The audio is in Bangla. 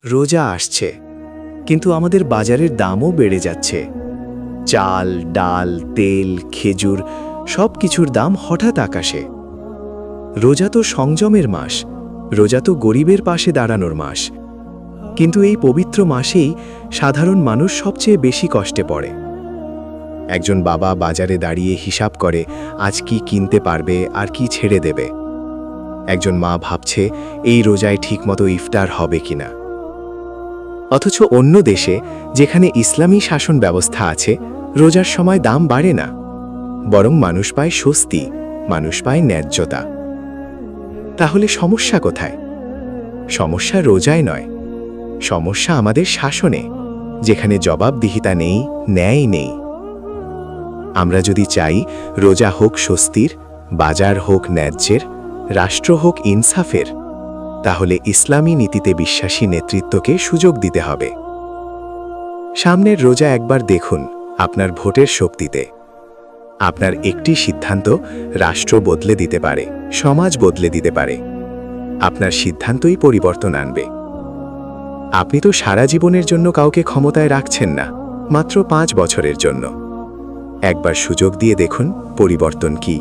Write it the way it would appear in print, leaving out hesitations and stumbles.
রোজা আসছে, কিন্তু আমাদের বাজারের দামও বেড়ে যাচ্ছে। চাল, ডাল, তেল, খেজুর সব কিছুর দাম হঠাৎ আকাশে। রোজা তো সংযমের মাস, রোজা তো গরিবের পাশে দাঁড়ানোর মাস। কিন্তু এই পবিত্র মাসেই সাধারণ মানুষ সবচেয়ে বেশি কষ্টে পড়ে। একজন বাবা বাজারে দাঁড়িয়ে হিসাব করে আজ কি কিনতে পারবে আর কি ছেড়ে দেবে। একজন মা ভাবছে এই রোজায় ঠিকমতো ইফতার হবে কিনা। অথচ অন্য দেশে, যেখানে ইসলামী শাসন ব্যবস্থা আছে, রোজার সময় দাম বাড়ে না, বরং মানুষ পায় স্বস্তি, মানুষ পায় ন্যায্যতা। তাহলে সমস্যা কোথায়? সমস্যা রোজায় নয়, সমস্যা আমাদের শাসনে, যেখানে জবাবদিহিতা নেই, ন্যায় নেই। আমরা যদি চাই রোজা হোক স্বস্তির, বাজার হোক ন্যায্যের, রাষ্ট্র হোক ইনসাফের, তাহলে ইসলামী নীতিতে বিশ্বাসী নেতৃত্বকে সুযোগ দিতে হবে। সামনের রোজা একবার দেখুন আপনার ভোটের শক্তিতে। আপনার একটি সিদ্ধান্ত রাষ্ট্র বদলে দিতে পারে, সমাজ বদলে দিতে পারে। আপনার সিদ্ধান্তই পরিবর্তন আনবে। আপনি তো সারা জীবনের জন্য কাউকে ক্ষমতায় রাখছেন না, মাত্র 5 বছরের জন্য। একবার সুযোগ দিয়ে দেখুন পরিবর্তন কি।